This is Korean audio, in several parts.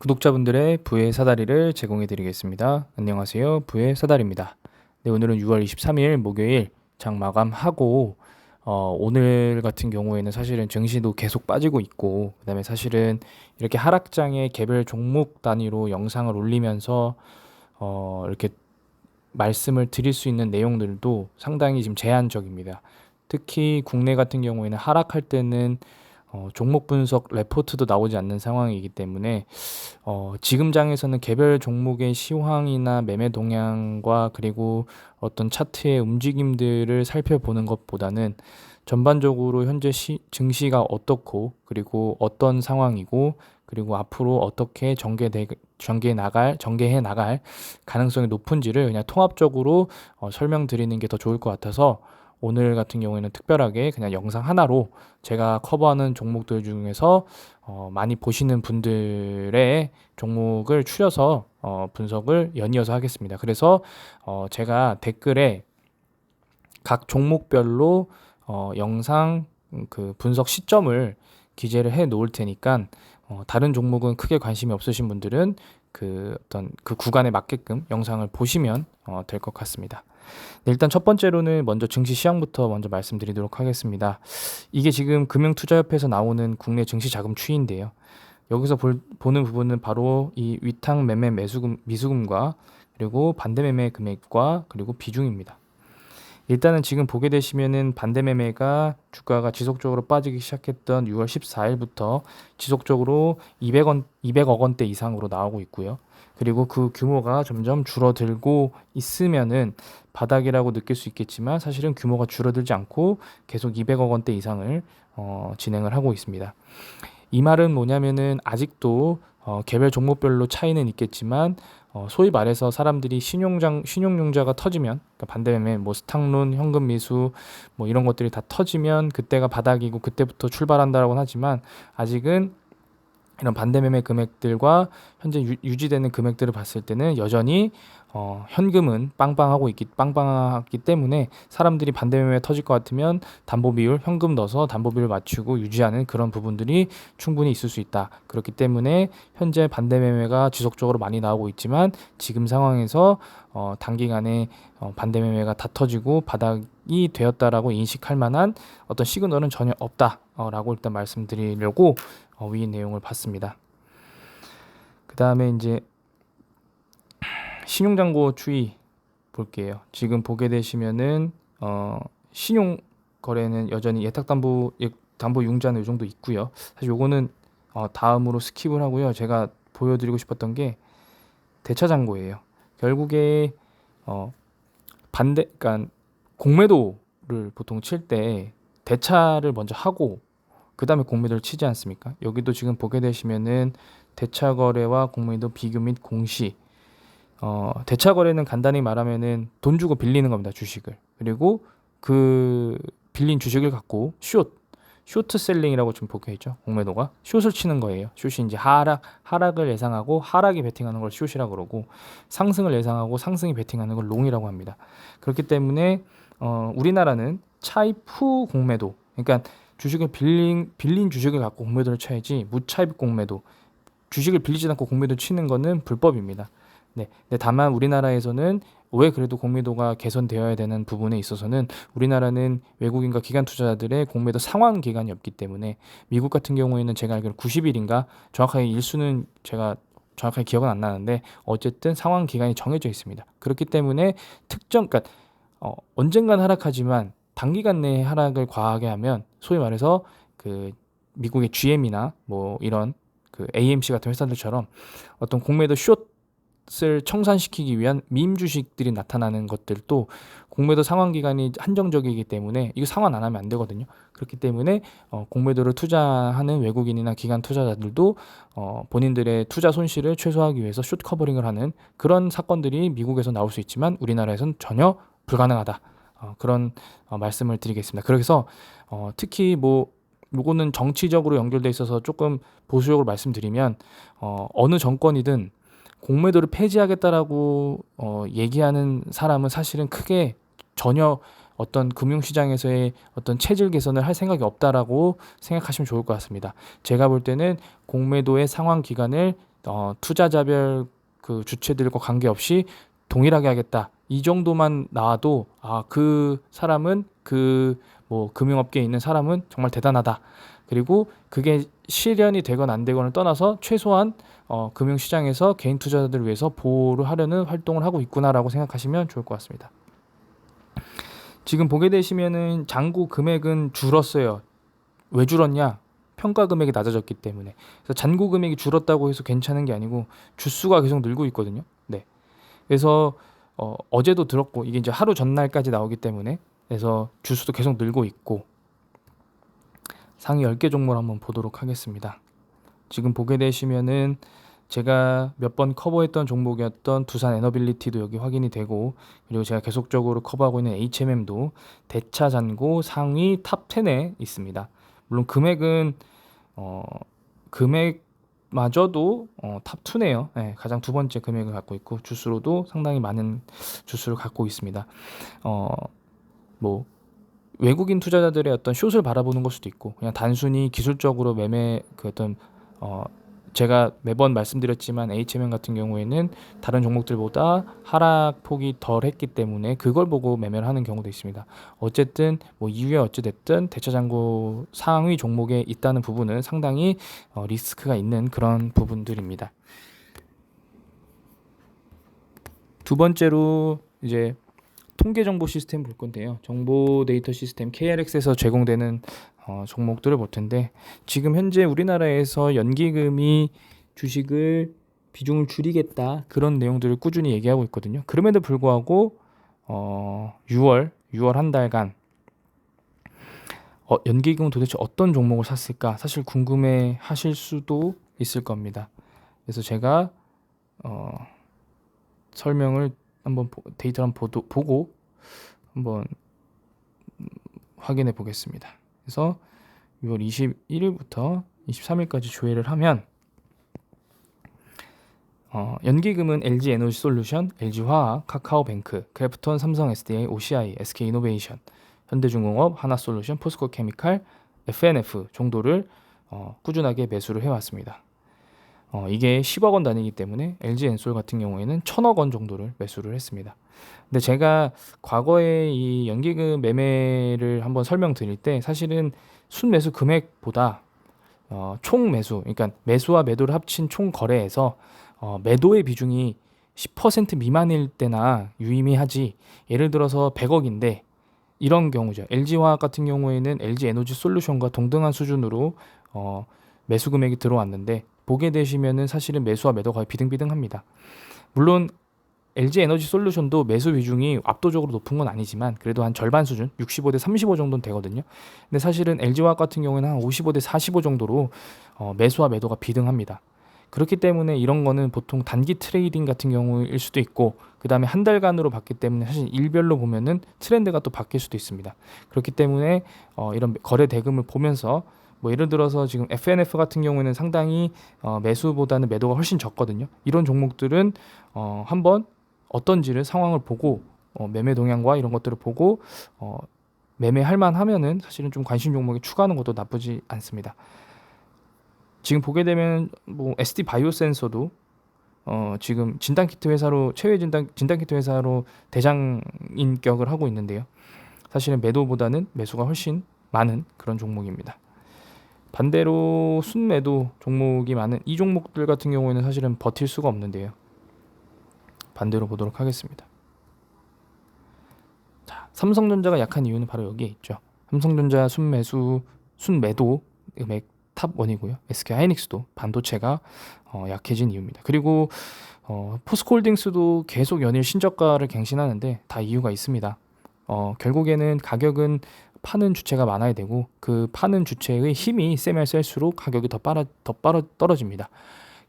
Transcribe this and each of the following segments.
구독자분들의 부의 사다리를 제공해 드리겠습니다. 안녕하세요. 부의 사다리입니다. 네, 오늘은 6월 23일 목요일 장 마감하고 오늘 같은 경우에는 사실은 증시도 계속 빠지고 있고, 그다음에 사실은 이렇게 하락장의 개별 종목 단위로 영상을 올리면서 이렇게 말씀을 드릴 수 있는 내용들도 상당히 지금 제한적입니다. 특히 국내 같은 경우에는 하락할 때는 종목 분석 레포트도 나오지 않는 상황이기 때문에 지금 장에서는 개별 종목의 시황이나 매매 동향과 그리고 어떤 차트의 움직임들을 살펴보는 것보다는 전반적으로 현재 증시가 어떻고, 그리고 어떤 상황이고, 그리고 앞으로 어떻게 전개해 나갈 가능성이 높은지를 그냥 통합적으로 설명드리는 게 더 좋을 것 같아서, 오늘 같은 경우에는 특별하게 그냥 영상 하나로 제가 커버하는 종목들 중에서 많이 보시는 분들의 종목을 추려서 분석을 연이어서 하겠습니다. 그래서 제가 댓글에 각 종목별로 영상 그 분석 시점을 기재를 해 놓을 테니까, 다른 종목은 크게 관심이 없으신 분들은 그 어떤 그 구간에 맞게끔 영상을 보시면 될 것 같습니다. 네, 일단 첫 번째로는 먼저 증시 시황부터 먼저 말씀드리도록 하겠습니다. 이게 지금 금융투자협회에서 나오는 국내 증시 자금 추이인데요. 여기서 보는 부분은 바로 이 위탁 매매 미수금과 그리고 반대 매매 금액과 그리고 비중입니다. 일단은 지금 보게 되시면은 반대 매매가 주가가 지속적으로 빠지기 시작했던 6월 14일부터 지속적으로 200억 원대 이상으로 나오고 있고요. 그리고 그 규모가 점점 줄어들고 있으면은 바닥이라고 느낄 수 있겠지만, 사실은 규모가 줄어들지 않고 계속 200억 원대 이상을 진행을 하고 있습니다. 이 말은 뭐냐면은 아직도 개별 종목별로 차이는 있겠지만, 소위 말해서 사람들이 신용융자가 터지면, 그러니까 반대매매, 뭐 스탁론, 현금 미수, 뭐 이런 것들이 다 터지면 그때가 바닥이고 그때부터 출발한다라고 하지만, 아직은 이런 반대매매 금액들과 현재 유지되는 금액들을 봤을 때는 여전히 현금은 빵빵하기 때문에, 사람들이 반대매매 터질 것 같으면 담보 비율, 현금 넣어서 담보 비율 맞추고 유지하는 그런 부분들이 충분히 있을 수 있다. 그렇기 때문에 현재 반대매매가 지속적으로 많이 나오고 있지만, 지금 상황에서 단기간에 반대매매가 다 터지고 바닥이 되었다라고 인식할 만한 어떤 시그널은 전혀 없다라고 일단 말씀드리려고 위 내용을 봤습니다. 그 다음에 이제 신용잔고 추이 볼게요. 지금 보게 되시면은 신용 거래는 여전히 담보 융자는 이 정도 있고요. 사실 요거는 다음으로 스킵을 하고요. 제가 보여드리고 싶었던 게 대차 잔고예요. 결국에 그러니까 공매도를 보통 칠 때 대차를 먼저 하고 그 다음에 공매도를 치지 않습니까? 여기도 지금 보게 되시면은 대차 거래와 공매도 비교 및 공시. 대차 거래는 간단히 말하면은 돈 주고 빌리는 겁니다, 주식을. 그리고 그 빌린 주식을 갖고 쇼트 셀링이라고 좀 보게 있죠. 공매도가 숏을 치는 거예요. 숏이 이제 하락을 예상하고 하락이 베팅하는 걸 숏이라고 그러고, 상승을 예상하고 상승이 베팅하는 걸 롱이라고 합니다. 그렇기 때문에 우리나라는 차입 후 공매도, 그러니까 주식을 빌린 주식을 갖고 공매도를 쳐야지, 무차입 공매도, 주식을 빌리지 않고 공매도 치는 거는 불법입니다. 네. 근데 다만 우리나라에서는 왜 그래도 공매도가 개선되어야 되는 부분에 있어서는, 우리나라는 외국인과 기관 투자자들의 공매도 상환 기간이 없기 때문에, 미국 같은 경우에는 제가 알기로 90일인가, 정확하게 일수는 제가 정확하게 기억은 안 나는데 어쨌든 상환 기간이 정해져 있습니다. 그렇기 때문에 그러니까 언젠간 하락하지만 단기간 내에 하락을 과하게 하면, 소위 말해서 그 미국의 GM이나 뭐 이런 그 AMC 같은 회사들처럼 어떤 공매도 숏을 청산시키기 위한 밈 주식들이 나타나는 것들도 공매도 상환 기간이 한정적이기 때문에 이거 상환 안 하면 안 되거든요. 그렇기 때문에 공매도를 투자하는 외국인이나 기관 투자자들도 본인들의 투자 손실을 최소화하기 위해서 숏 커버링을 하는 그런 사건들이 미국에서 나올 수 있지만, 우리나라에서는 전혀 불가능하다. 그런 말씀을 드리겠습니다. 그래서 특히 뭐 요거는 정치적으로 연결돼 있어서 조금 보수적으로 말씀드리면, 어느 정권이든 공매도를 폐지하겠다라고 얘기하는 사람은 사실은 크게 전혀 어떤 금융시장에서의 어떤 체질 개선을 할 생각이 없다라고 생각하시면 좋을 것 같습니다. 제가 볼 때는 공매도의 상환 기간을 투자자별 그 주체들과 관계없이 동일하게 하겠다. 이 정도만 나와도 그 사람은 뭐 금융업계에 있는 사람은 정말 대단하다. 그리고 그게 실현이 되건 안 되건을 떠나서 최소한 금융시장에서 개인 투자자들을 위해서 보호를 하려는 활동을 하고 있구나라고 생각하시면 좋을 것 같습니다. 지금 보게 되시면은 잔고 금액은 줄었어요. 왜 줄었냐? 평가 금액이 낮아졌기 때문에. 그래서 잔고 금액이 줄었다고 해서 괜찮은 게 아니고 주수가 계속 늘고 있거든요. 네. 그래서 어제도 들었고 이게 이제 하루 전날까지 나오기 때문에 그래서 주수도 계속 늘고 있고 상위 10개 종목을 한번 보도록 하겠습니다. 지금 보게 되시면은 제가 몇 번 커버했던 종목이었던 두산 에너빌리티도 여기 확인이 되고 그리고 제가 계속적으로 커버하고 있는 HMM도 대차 잔고 상위 탑 10에 있습니다. 물론 금액은 금액마저도 탑 2네요. 네, 가장 두 번째 금액을 갖고 있고 주수로도 상당히 많은 주수를 갖고 있습니다. 뭐 외국인 투자자들의 어떤 숏을 바라보는 걸 수도 있고 그냥 단순히 기술적으로 매매 제가 매번 말씀드렸지만 HMM 같은 경우에는 다른 종목들보다 하락폭이 덜 했기 때문에 그걸 보고 매매를 하는 경우도 있습니다. 어쨌든 뭐 이후에 어찌됐든 대차잔고 상위 종목에 있다는 부분은 상당히 리스크가 있는 그런 부분들입니다. 두 번째로 이제 통계 정보 시스템 볼 건데요. 정보 데이터 시스템 KRX에서 제공되는 종목들을 볼 텐데 지금 현재 우리나라에서 연기금이 주식을 비중을 줄이겠다 그런 내용들을 꾸준히 얘기하고 있거든요. 그럼에도 불구하고 6월 한 달간 연기금은 도대체 어떤 종목을 샀을까 사실 궁금해 하실 수도 있을 겁니다. 그래서 제가 설명을 한번 데이터를 한번 보고 한번 확인해 보겠습니다. 그래서 6월 21일부터 23일까지 조회를 하면 연기금은 LG 에너지 솔루션, LG 화학, 카카오뱅크, 크래프톤, 삼성 SDI, OCI, SK 이노베이션, 현대중공업, 하나솔루션, 포스코 케미칼, FNF 정도를 꾸준하게 매수를 해왔습니다. 이게 10억 원 단위이기 때문에 LG 엔솔 같은 경우에는 1000억 원 정도를 매수를 했습니다. 근데 제가 과거에 이 연기금 매매를 한번 설명드릴 때 사실은 순매수 금액보다 총 매수, 그러니까 매수와 매도를 합친 총 거래에서 매도의 비중이 10% 미만일 때나 유의미하지. 예를 들어서 100억인데 이런 경우죠. LG화학 같은 경우에는 LG 에너지 솔루션과 동등한 수준으로 매수 금액이 들어왔는데 보게 되시면은 사실은 매수와 매도가 거의 비등비등합니다. 물론 LG 에너지 솔루션도 매수 비중이 압도적으로 높은 건 아니지만 그래도 한 절반 수준 65대 35 정도는 되거든요. 근데 사실은 LG화학 같은 경우에는 한 55대 45 정도로 매수와 매도가 비등합니다. 그렇기 때문에 이런 거는 보통 단기 트레이딩 같은 경우일 수도 있고 그 다음에 한 달간으로 봤기 때문에 사실 일별로 보면은 트렌드가 또 바뀔 수도 있습니다. 그렇기 때문에 이런 거래 대금을 보면서 뭐 예를 들어서 지금 FNF 같은 경우에는 상당히 매수보다는 매도가 훨씬 적거든요. 이런 종목들은 한번 어떤지를 상황을 보고 매매 동향과 이런 것들을 보고 매매할 만하면은 사실은 좀 관심 종목에 추가하는 것도 나쁘지 않습니다. 지금 보게 되면 뭐 SD 바이오센서도 지금 진단키트 회사로 최외 진단키트 회사로 대장인격을 하고 있는데요. 사실은 매도보다는 매수가 훨씬 많은 그런 종목입니다. 반대로 순매도 종목이 많은 이 종목들 같은 경우에는 사실은 버틸 수가 없는데요. 반대로 보도록 하겠습니다. 자, 삼성전자가 약한 이유는 바로 여기에 있죠. 삼성전자 순매도 금액 탑 1이고요. SK하이닉스도 반도체가 약해진 이유입니다. 그리고 포스코홀딩스도 계속 연일 신저가를 갱신하는데 다 이유가 있습니다. 결국에는 가격은 파는 주체가 많아야 되고 그 파는 주체의 힘이 세면 셀수록 가격이 더 떨어집니다.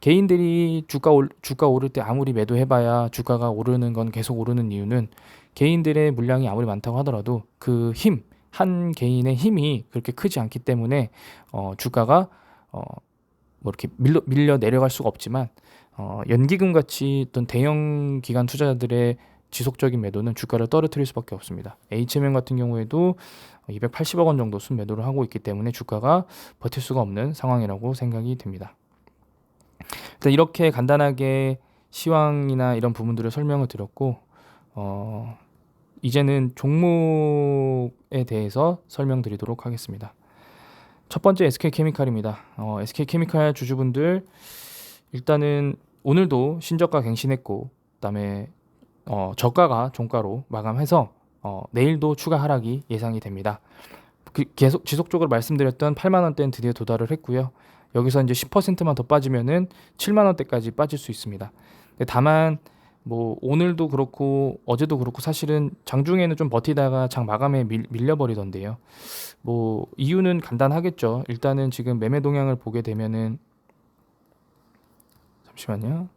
개인들이 주가 오를 때 아무리 매도해봐야 주가가 오르는 건 계속 오르는 이유는 개인들의 물량이 아무리 많다고 하더라도 그 힘, 한 개인의 힘이 그렇게 크지 않기 때문에 주가가 뭐 이렇게 밀려 내려갈 수가 없지만 연기금 같이 어떤 대형 기관 투자자들의 지속적인 매도는 주가를 떨어뜨릴 수밖에 없습니다. HMM 같은 경우에도 280억 원 정도 순매도를 하고 있기 때문에 주가가 버틸 수가 없는 상황이라고 생각이 됩니다. 일단 이렇게 간단하게 시황이나 이런 부분들을 설명을 드렸고 이제는 종목에 대해서 설명드리도록 하겠습니다. 첫 번째 SK케미칼입니다. SK케미칼 주주분들 일단은 오늘도 신저가 갱신했고 그다음에 저가가 종가로 마감해서 내일도 추가 하락이 예상이 됩니다. 계속 지속적으로 말씀드렸던 8만 원대는 드디어 도달을 했고요. 여기서 이제 10%만 더 빠지면은 7만 원대까지 빠질 수 있습니다. 다만 뭐 오늘도 그렇고 어제도 그렇고 사실은 장중에는 좀 버티다가 장 마감에 밀려버리던데요. 뭐 이유는 간단하겠죠. 일단은 지금 매매 동향을 보게 되면은 잠시만요.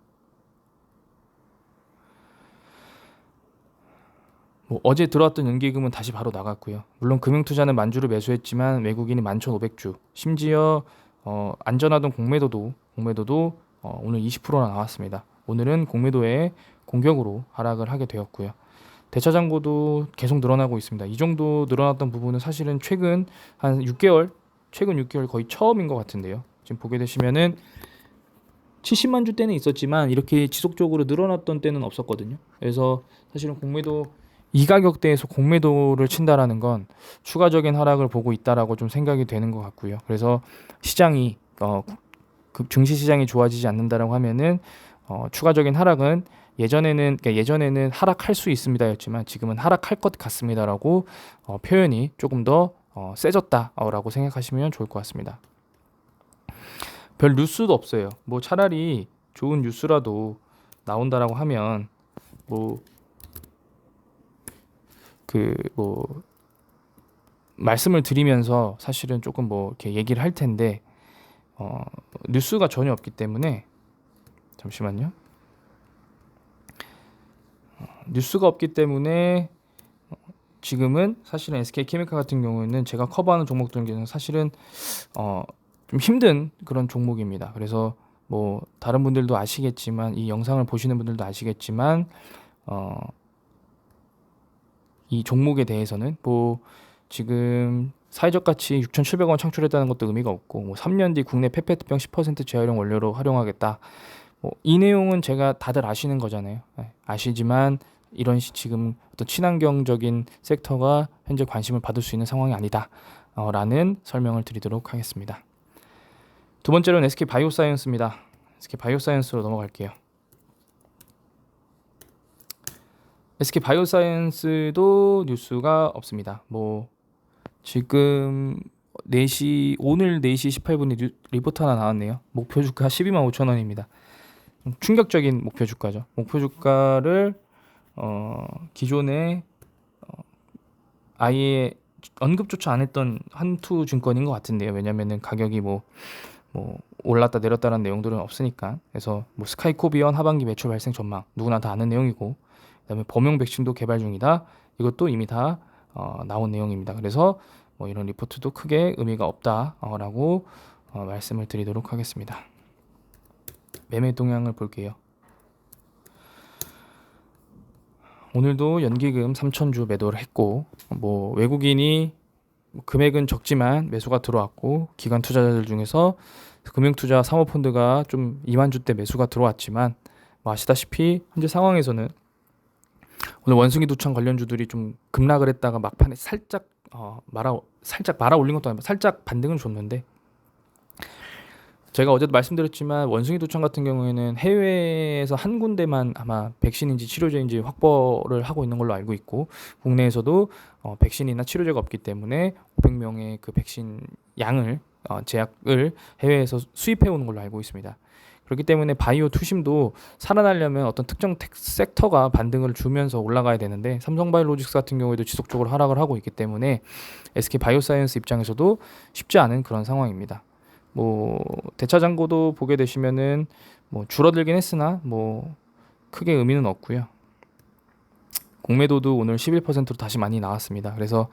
뭐 어제 들어왔던 연기금은 다시 바로 나갔고요. 물론 금융투자는 만주를 매수했지만 외국인이 11,500주. 심지어 안전하던 공매도도 오늘 20%나 나왔습니다. 오늘은 공매도에 공격으로 하락을 하게 되었고요. 대차장고도 계속 늘어나고 있습니다. 이 정도 늘어났던 부분은 사실은 최근 6개월 거의 처음인 것 같은데요. 지금 보게 되시면은 70만 주 때는 있었지만 이렇게 지속적으로 늘어났던 때는 없었거든요. 그래서 사실은 공매도 이 가격대에서 공매도를 친다라는 건 추가적인 하락을 보고 있다라고 좀 생각이 되는 것 같고요. 그래서 시장이 증시 시장이 좋아지지 않는다라고 하면은 추가적인 하락은 예전에는 하락할 수 있습니다였지만 지금은 하락할 것 같습니다라고 표현이 조금 더 세졌다라고 생각하시면 좋을 것 같습니다. 별 뉴스도 없어요. 뭐 차라리 좋은 뉴스라도 나온다라고 하면 말씀을 드리면서 사실은 조금 이렇게 얘기를 할 텐데 뉴스가 전혀 없기 때문에 잠시만요. 뉴스가 없기 때문에 지금은 사실은 SK케미칼 같은 경우에는 제가 커버하는 종목들 중에서 사실은 좀 힘든 그런 종목입니다. 그래서 뭐 다른 분들도 아시겠지만 이 영상을 보시는 분들도 아시겠지만 이 종목에 대해서는 뭐 지금 사회적 가치 6,700원 창출했다는 것도 의미가 없고 뭐 3년 뒤 국내 페페트병 10% 재활용 원료로 활용하겠다. 이 내용은 제가 다들 아시는 거잖아요. 아시지만 이런 지금 어떤 친환경적인 섹터가 현재 관심을 받을 수 있는 상황이 아니다. 라는 설명을 드리도록 하겠습니다. 두 번째로는 SK바이오사이언스입니다. SK바이오사이언스로 넘어갈게요. SK바이오사이언스도 뉴스가 없습니다. 뭐 지금 오늘 4시 18분에 리포트 하나 나왔네요. 목표 주가 12만 5천 원입니다. 충격적인 목표 주가죠. 목표 주가를 기존에 아예 언급조차 안 했던 한투 증권인 것 같은데요. 왜냐면은 가격이 뭐 올랐다 내렸다는 내용들은 없으니까. 그래서 뭐 스카이코비언 하반기 매출 발생 전망 누구나 다 아는 내용이고, 그다음에 범용 백신도 개발 중이다. 이것도 이미 다 나온 내용입니다. 그래서 뭐 이런 리포트도 크게 의미가 없다라고 말씀을 드리도록 하겠습니다. 매매 동향을 볼게요. 오늘도 연기금 3,000주 매도를 했고, 뭐 외국인이 금액은 적지만 매수가 들어왔고, 기관 투자자들 중에서 금융투자 사모펀드가 좀 2만 주대 매수가 들어왔지만, 뭐 아시다시피 현재 상황에서는 오늘 원숭이 두창 관련주들이 좀 급락을 했다가 막판에 살짝 말아 올린 것도 아니고 살짝 반등을 줬는데, 제가 어제도 말씀드렸지만 원숭이 두창 같은 경우에는 해외에서 한 군데만 아마 백신인지 치료제인지 확보를 하고 있는 걸로 알고 있고, 국내에서도 백신이나 치료제가 없기 때문에 500명의 그 백신 양을 제약을 해외에서 수입해 오는 걸로 알고 있습니다. 그렇기 때문에 바이오 투심도 살아나려면 어떤 특정 섹터가 반등을 주면서 올라가야 되는데, 삼성바이오로직스 같은 경우에도 지속적으로 하락을 하고 있기 때문에 SK바이오사이언스 입장에서도 쉽지 않은 그런 상황입니다. 뭐 대차장고도 보게 되시면은 뭐 줄어들긴 했으나 뭐 크게 의미는 없고요. 공매도도 오늘 11%로 다시 많이 나왔습니다. 그래서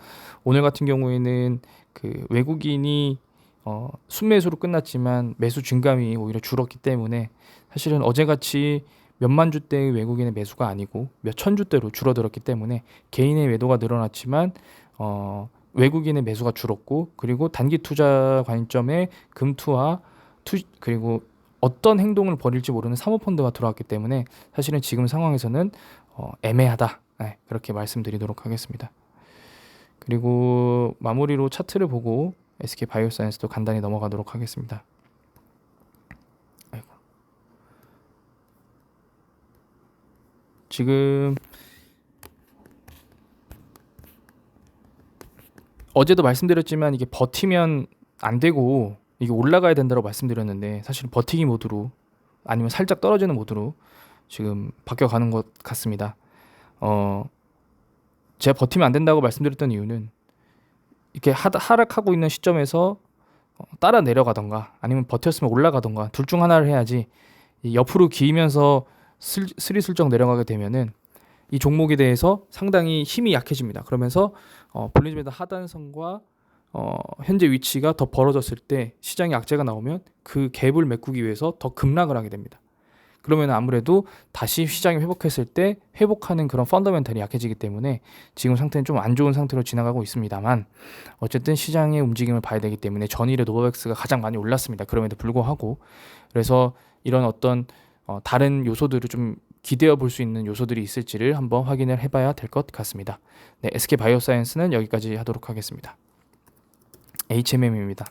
오늘 같은 경우에는 그 외국인이 순매수로 끝났지만 매수 증감이 오히려 줄었기 때문에 사실은 어제같이 몇만 주대의 외국인의 매수가 아니고 몇천 주대로 줄어들었기 때문에 개인의 매도가 늘어났지만 외국인의 매수가 줄었고, 그리고 단기 투자 관점의 금투와 그리고 어떤 행동을 벌일지 모르는 사모펀드가 들어왔기 때문에 사실은 지금 상황에서는 애매하다. 네, 그렇게 말씀드리도록 하겠습니다. 그리고 마무리로 차트를 보고 SK바이오사이언스도 간단히 넘어가도록 하겠습니다. 아이고. 지금 어제도 말씀드렸지만 이게 버티면 안 되고 이게 올라가야 된다고 말씀드렸는데 사실 버티기 모드로 아니면 살짝 떨어지는 모드로 지금 바뀌어가는 것 같습니다. 제가 버티면 안 된다고 말씀드렸던 이유는 이렇게 하락하고 있는 시점에서 따라 내려가던가 아니면 버텼으면 올라가던가 둘 중 하나를 해야지 옆으로 기면서 스리슬쩍 내려가게 되면은 이 종목에 대해서 상당히 힘이 약해집니다. 그러면서 볼린저 밴드 하단선과 현재 위치가 더 벌어졌을 때 시장에 악재가 나오면 그 갭을 메꾸기 위해서 더 급락을 하게 됩니다. 그러면 아무래도 다시 시장이 회복했을 때 회복하는 그런 펀더멘탈이 약해지기 때문에 지금 상태는 좀 안 좋은 상태로 지나가고 있습니다만 어쨌든 시장의 움직임을 봐야 되기 때문에 전일에 노바백스가 가장 많이 올랐습니다. 그럼에도 불구하고 그래서 이런 어떤 다른 요소들을 좀 기대어 볼 수 있는 요소들이 있을지를 한번 확인을 해봐야 될 것 같습니다. 네, SK바이오사이언스는 여기까지 하도록 하겠습니다. HMM입니다.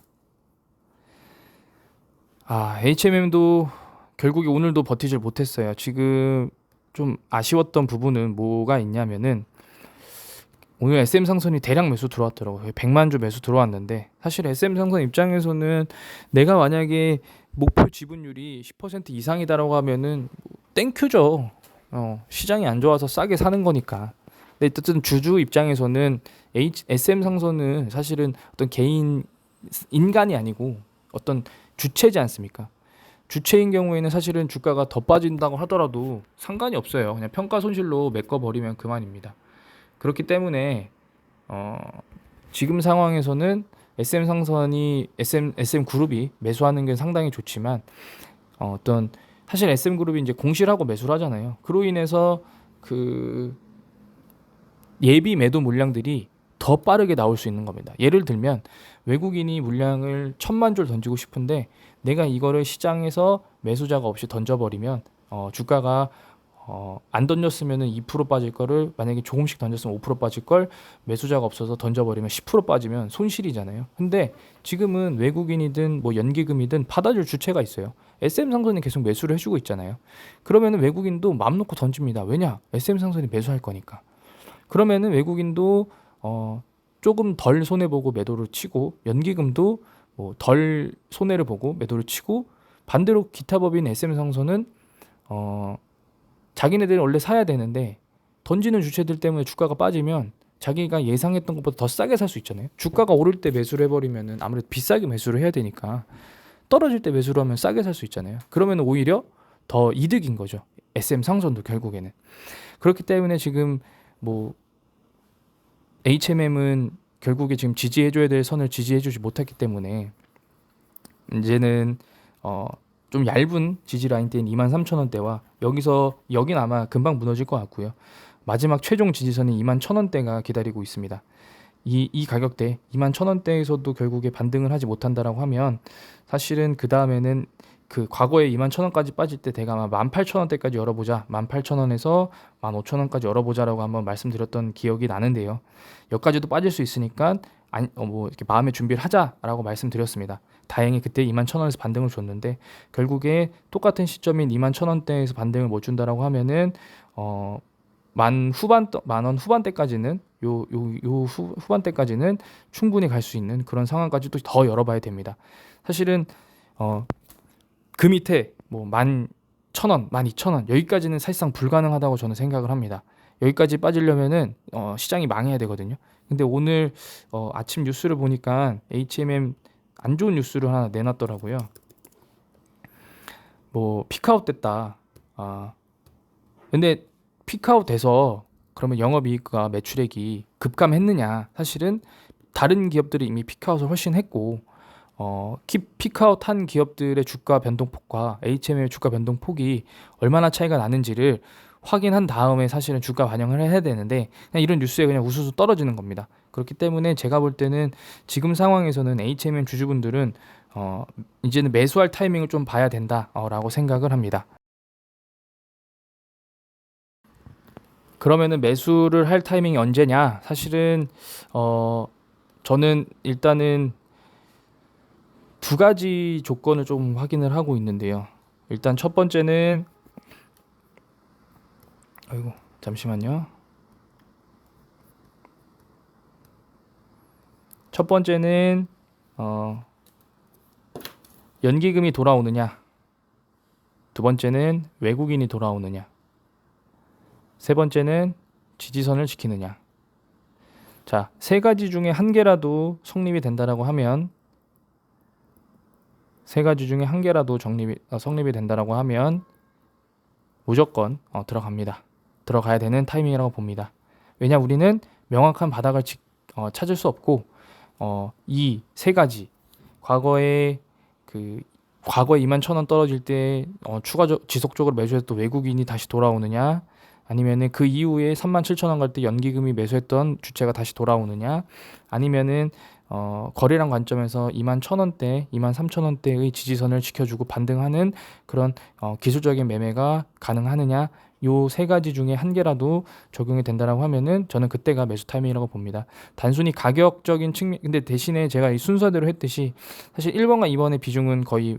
HMM도 결국에 오늘도 버티질 못했어요. 지금 좀 아쉬웠던 부분은 뭐가 있냐면은 오늘 SM상선이 대량 매수 들어왔더라고요. 100만 주 매수 들어왔는데 사실 SM상선 입장에서는 내가 만약에 목표 지분율이 10% 이상이다라고 하면은 땡큐죠. 시장이 안 좋아서 싸게 사는 거니까. 근데 어쨌든 주주 입장에서는 SM상선은 사실은 어떤 개인 인간이 아니고 어떤 주체지 않습니까? 주체인 경우에는 사실은 주가가 더 빠진다고 하더라도 상관이 없어요. 그냥 평가 손실로 메꿔버리면 그만입니다. 그렇기 때문에 지금 상황에서는 SM 그룹이 매수하는 게 상당히 좋지만 어떤 사실 SM 그룹이 이제 공시하고 매수를 하잖아요. 그로 인해서 그 예비 매도 물량들이 더 빠르게 나올 수 있는 겁니다. 예를 들면 외국인이 물량을 1000만 주를 던지고 싶은데 내가 이거를 시장에서 매수자가 없이 던져버리면 주가가 안 던졌으면 2% 빠질 거를 만약에 조금씩 던졌으면 5% 빠질 걸 매수자가 없어서 던져버리면 10% 빠지면 손실이잖아요. 근데 지금은 외국인이든 뭐 연기금이든 받아줄 주체가 있어요. SM상선이 계속 매수를 해주고 있잖아요. 그러면 외국인도 마음 놓고 던집니다. 왜냐? SM상선이 매수할 거니까. 그러면은 외국인도 조금 덜 손해보고 매도를 치고 연기금도 뭐 덜 손해를 보고 매도를 치고 반대로 기타 법인 SM상선은 자기네들은 원래 사야 되는데 던지는 주체들 때문에 주가가 빠지면 자기가 예상했던 것보다 더 싸게 살 수 있잖아요. 주가가 오를 때 매수를 해버리면은 아무래도 비싸게 매수를 해야 되니까 떨어질 때 매수를 하면 싸게 살 수 있잖아요. 그러면 오히려 더 이득인 거죠. SM상선도 결국에는. 그렇기 때문에 지금 뭐 HMM은 결국에 지금 지지해줘야 될 선을 지지해주지 못했기 때문에 이제는 좀 얇은 지지 라인대인 23,000원대와 여긴 아마 금방 무너질 것 같고요. 마지막 최종 지지선인 21,000원대가 기다리고 있습니다. 이 가격대 21,000원대에서도 결국에 반등을 하지 못한다라고 하면 사실은 그 다음에는 그 과거에 21,000원까지 빠질 때 대가 아마 18,000원대까지 열어보자 18,000원에서 15,000원까지 열어보자라고 한번 말씀드렸던 기억이 나는데요. 여기까지도 빠질 수 있으니까 뭐 이렇게 마음의 준비를 하자라고 말씀드렸습니다. 다행히 그때 21,000원에서 반등을 줬는데 결국에 똑같은 시점인 21,000원대에서 반등을 못 준다라고 하면은 만 원 후반대까지는 후반대까지는 충분히 갈 수 있는 그런 상황까지도 더 열어봐야 됩니다. 사실은 그 밑에 뭐 11,000원, 12,000원 여기까지는 사실상 불가능하다고 저는 생각을 합니다. 여기까지 빠지려면은 시장이 망해야 되거든요. 근데 오늘 아침 뉴스를 보니까 HMM 안 좋은 뉴스를 하나 내놨더라고요. 뭐 피크아웃 됐다. 근데 피크아웃 돼서 그러면 영업이익과 매출액이 급감했느냐? 사실은 다른 기업들이 이미 피크아웃을 훨씬 했고 피크아웃 한 기업들의 주가 변동폭과 HMM의 주가 변동폭이 얼마나 차이가 나는지를 확인한 다음에 사실은 주가 반영을 해야 되는데 그냥 이런 뉴스에 그냥 우수수 떨어지는 겁니다. 그렇기 때문에 제가 볼 때는 지금 상황에서는 HMM 주주분들은 이제는 매수할 타이밍을 좀 봐야 된다라고 생각을 합니다. 그러면은 매수를 할 타이밍이 언제냐? 사실은 저는 일단은 두 가지 조건을 좀 확인을 하고 있는데요. 일단 첫 번째는 아이고 잠시만요. 첫 번째는 연기금이 돌아오느냐, 두 번째는 외국인이 돌아오느냐, 세 번째는 지지선을 지키느냐. 자, 세 가지 중에 한 개라도 성립이 된다라고 하면, 세 가지 중에 한 개라도 성립이 된다라고 하면 무조건 들어갑니다. 들어가야 되는 타이밍이라고 봅니다. 왜냐, 우리는 명확한 바닥을 찾을 수 없고, 이 세 가지, 과거에 21,000원 떨어질 때 지속적으로 매수해서 또 외국인이 다시 돌아오느냐, 아니면은 그 이후에 37,000원 갈 때 연기금이 매수했던 주체가 다시 돌아오느냐, 아니면은 거래량 관점에서 21,000원대, 23,000원대의 지지선을 지켜주고 반등하는 그런 기술적인 매매가 가능하느냐, 요 세 가지 중에 한 개라도 적용이 된다라고 하면은 저는 그때가 매수 타이밍이라고 봅니다. 단순히 가격적인 측면, 근데 대신에 제가 이 순서대로 했듯이 사실 1번과 2번의 비중은 거의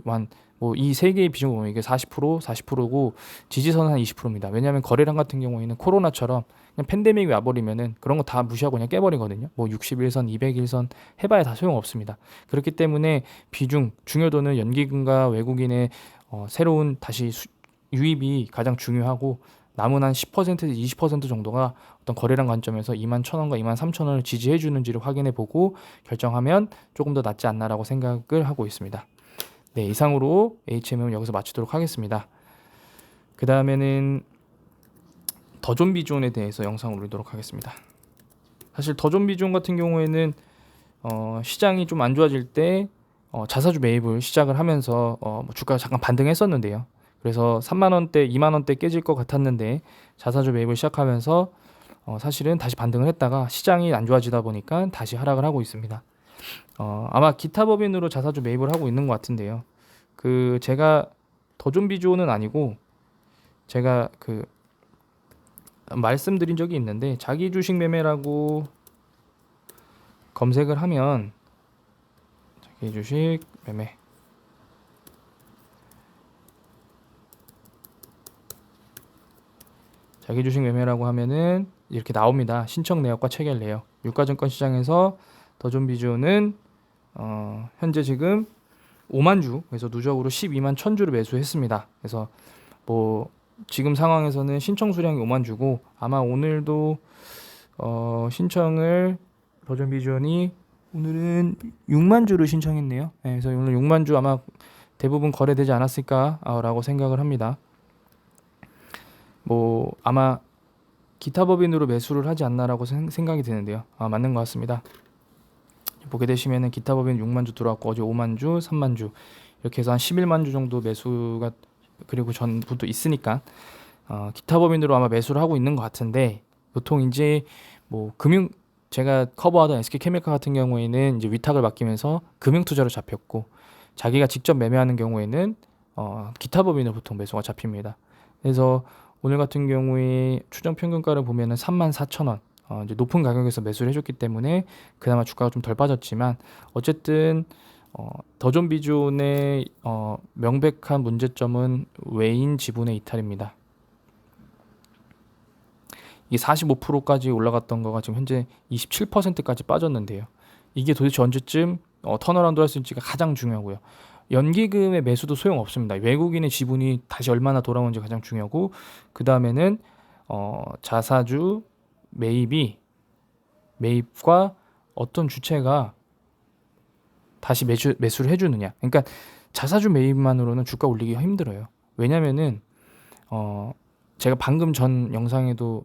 이 세 개의 비중을 보면 이게 40%고 지지선은 한 20%입니다. 왜냐하면 거래량 같은 경우에는 코로나처럼 그냥 팬데믹이 와버리면은 그런 거 다 무시하고 그냥 깨버리거든요. 60일선, 200일선 해봐야 다 소용없습니다. 그렇기 때문에 중요도는 연기금과 외국인의 새로운 다시 유입이 가장 중요하고, 남은 한 10%에서 20% 정도가 어떤 거래량 관점에서 21,000원과 23,000원을 지지해 주는지를 확인해 보고 결정하면 조금 더 낫지 않나라고 생각을 하고 있습니다. 네, 이상으로 HMM은 여기서 마치도록 하겠습니다. 그 다음에는 더존비존에 대해서 영상을 올리도록 하겠습니다. 사실 더존비존 같은 경우에는 시장이 좀 안 좋아질 때 자사주 매입을 시작을 하면서 주가가 잠깐 반등했었는데요. 그래서 3만원대, 2만원대 깨질 것 같았는데 자사주 매입을 시작하면서 사실은 다시 반등을 했다가 시장이 안 좋아지다 보니까 다시 하락을 하고 있습니다. 아마 기타 법인으로 자사주 매입을 하고 있는 것 같은데요. 제가 더존비존은 아니고 제가 말씀드린 적이 있는데, 자기 주식 매매라고 검색을 하면 자기 주식 매매, 자기 주식 매매라고 하면은 이렇게 나옵니다. 신청 내역과 체결 내역. 유가증권 시장에서 더존비존은 현재 지금 5만 주, 그래서 누적으로 12만 1,000주를 매수했습니다. 그래서 지금 상황에서는 신청 수량이 5만 주고, 아마 오늘도 신청을 더존비존이 오늘은 6만 주를 신청했네요. 네, 그래서 오늘 6만 주 아마 대부분 거래되지 않았을까라고 생각을 합니다. 아마 기타 법인으로 매수를 하지 않나라고 생각이 드는데요. 맞는 것 같습니다. 보게 되시면은 기타 법인 6만 주 들어왔고, 어제 5만 주, 3만 주 이렇게 해서 한 11만 주 정도 매수가, 그리고 전부터 있으니까 기타 법인으로 아마 매수를 하고 있는 것 같은데, 보통 이제 제가 커버하던 SK케미칼 같은 경우에는 이제 위탁을 맡기면서 금융 투자로 잡혔고, 자기가 직접 매매하는 경우에는 기타 법인으로 보통 매수가 잡힙니다. 그래서 오늘 같은 경우에 추정 평균가를 보면은 34,000원, 이제 높은 가격에서 매수를 해줬기 때문에 그나마 주가가 좀 덜 빠졌지만, 어쨌든 더존비존의 명백한 문제점은 외인 지분의 이탈입니다. 이게 45%까지 올라갔던 거가 지금 현재 27%까지 빠졌는데요. 이게 도대체 언제쯤 턴어라운드 할 수 있을지가 가장 중요하고요. 연기금의 매수도 소용없습니다. 외국인의 지분이 다시 얼마나 돌아오는지 가장 중요하고, 그 다음에는 자사주 매입과 어떤 주체가 다시 매수를 해주느냐. 그러니까 자사주 매입만으로는 주가 올리기가 힘들어요. 왜냐면은 제가 방금 전 영상에도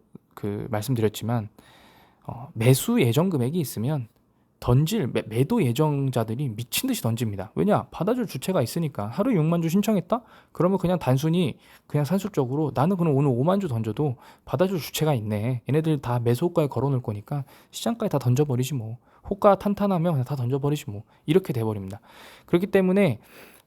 말씀드렸지만, 매수 예정 금액이 있으면 매도 예정자들이 미친 듯이 던집니다. 왜냐? 받아줄 주체가 있으니까. 하루에 6만 주 신청했다? 그러면 그냥 단순히 산술적으로 나는 그럼 오늘 5만 주 던져도 받아줄 주체가 있네. 얘네들 다 매수 호가에 걸어놓을 거니까 시장가에 다 던져버리지 뭐. 호가 탄탄하면 그냥 다 던져버리지 뭐 이렇게 돼버립니다. 그렇기 때문에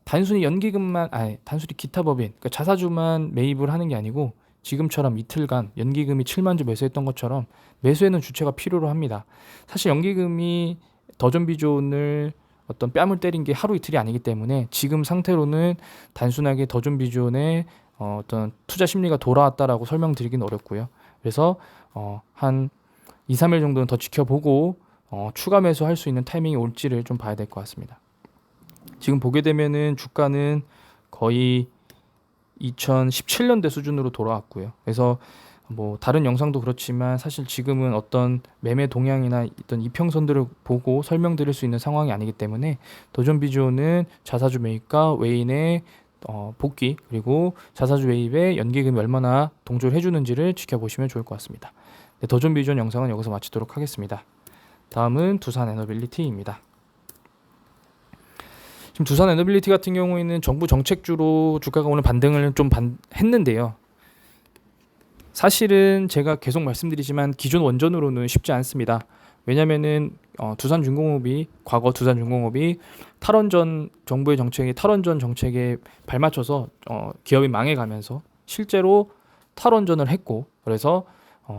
단순히 연기금만 단순히 기타 법인 그러니까 자사주만 매입을 하는 게 아니고 지금처럼 이틀간 연기금이 7만 주 매수했던 것처럼 매수에는 주체가 필요로 합니다. 사실 연기금이 더존비존을 어떤 뺨을 때린 게 하루 이틀이 아니기 때문에 지금 상태로는 단순하게 더존비존의 어떤 투자 심리가 돌아왔다라고 설명드리긴 어렵고요. 그래서 한 2, 3일 정도는 더 지켜보고 추가 매수할 수 있는 타이밍이 올지를 좀 봐야 될 것 같습니다. 지금 보게 되면은 주가는 거의 2017년대 수준으로 돌아왔고요. 그래서 뭐 다른 영상도 그렇지만 사실 지금은 어떤 매매 동향이나 어떤 이평선들을 보고 설명드릴 수 있는 상황이 아니기 때문에 더존비존은 자사주 매입과 외인의 복귀 그리고 자사주 매입에 연기금이 얼마나 동조를 해주는지를 지켜보시면 좋을 것 같습니다. 네, 더존비존 영상은 여기서 마치도록 하겠습니다. 다음은 두산에너빌리티입니다. 지금 두산에너빌리티 같은 경우에는 정부 정책주로 주가가 오늘 반등을 좀 했는데요. 사실은 제가 계속 말씀드리지만 기존 원전으로는 쉽지 않습니다. 왜냐면은 과거 두산중공업이 탈원전 정부의 정책에 탈원전 정책에 발맞춰서 기업이 망해가면서 실제로 탈원전을 했고 그래서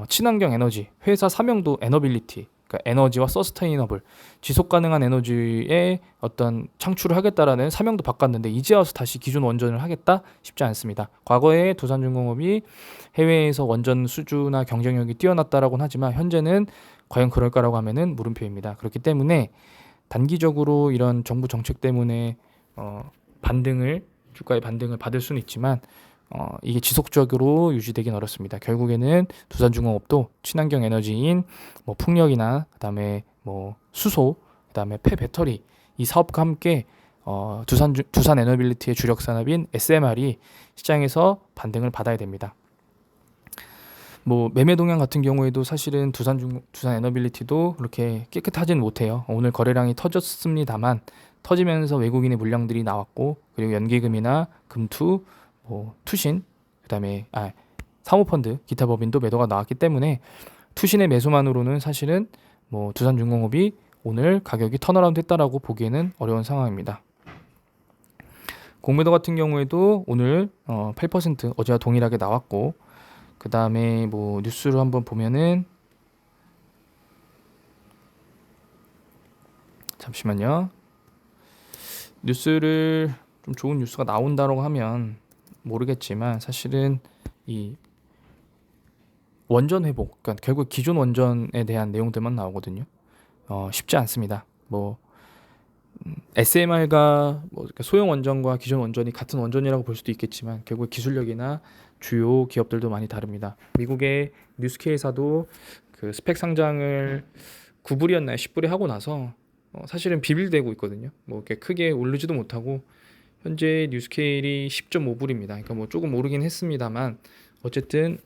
친환경 에너지 회사 사명도 에너빌리티 그러니까 에너지와 서스테이너블 지속 가능한 에너지의 어떤 창출을 하겠다라는 사명도 바꿨는데 이제 와서 다시 기존 원전을 하겠다 쉽지 않습니다. 과거에 두산중공업이 해외에서 원전 수주나 경쟁력이 뛰어났다라고는 하지만 현재는 과연 그럴까라고 하면은 물음표입니다. 그렇기 때문에 단기적으로 이런 정부 정책 때문에 주가의 반등을 받을 수는 있지만 이게 지속적으로 유지되긴 어렵습니다. 결국에는 두산중공업도 친환경 에너지인 뭐 풍력이나 그다음에 뭐 수소, 그다음에 폐배터리 이 사업과 함께 두산에너빌리티의 주력 산업인 SMR이 시장에서 반등을 받아야 됩니다. 뭐 매매 동향 같은 경우에도 사실은 두산에너빌리티도 그렇게 깨끗하진 못해요. 오늘 거래량이 터졌습니다만 터지면서 외국인의 물량들이 나왔고 그리고 연기금이나 금투 투신, 그다음에 사모펀드, 기타 법인도 매도가 나왔기 때문에 투신의 매수만으로는 사실은 뭐 두산중공업이 오늘 가격이 턴어라운드 했다라고 보기에는 어려운 상황입니다. 공매도 같은 경우에도 오늘 8% 어제와 동일하게 나왔고 그다음에 뭐 뉴스를 한번 보면은 잠시만요. 뉴스를 좀 좋은 뉴스가 나온다라고 하면 모르겠지만 사실은 이 원전 회복, 그러니까 결국 기존 원전에 대한 내용들만 나오거든요. 쉽지 않습니다. 뭐 SMR과 소형 원전과 기존 원전이 같은 원전이라고 볼 수도 있겠지만 결국 기술력이나 주요 기업들도 많이 다릅니다. 미국의 뉴스케이사도 그 스펙 상장을 9불이었나요? 10불에 하고 나서 사실은 비빌대고 있거든요. 뭐 이렇게 크게 오르지도 못하고 현재 뉴스케일이 10.5불입니다. 그러니까 뭐 조금 오르긴 했습니다만 어쨌든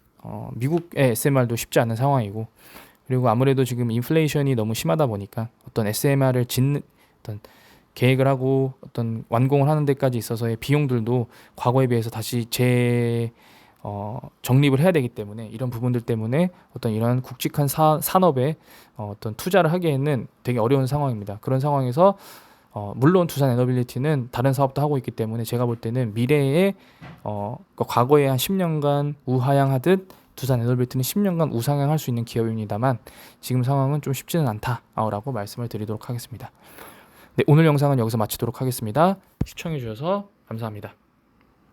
미국의 SMR도 쉽지 않은 상황이고 그리고 아무래도 지금 인플레이션이 너무 심하다 보니까 어떤 SMR을 짓는 어떤 계획을 하고 어떤 완공을 하는 데까지 있어서의 비용들도 과거에 비해서 다시 정립을 해야 되기 때문에 이런 부분들 때문에 어떤 이런 굵직한 산업에 어떤 투자를 하기에는 되게 어려운 상황입니다. 그런 상황에서 물론 두산에너빌리티는 다른 사업도 하고 있기 때문에 제가 볼 때는 미래에 과거에 한 10년간 우하향하듯 두산에너빌리티는 10년간 우상향할 수 있는 기업입니다만 지금 상황은 좀 쉽지는 않다라고 말씀을 드리도록 하겠습니다. 네, 오늘 영상은 여기서 마치도록 하겠습니다. 시청해 주셔서 감사합니다.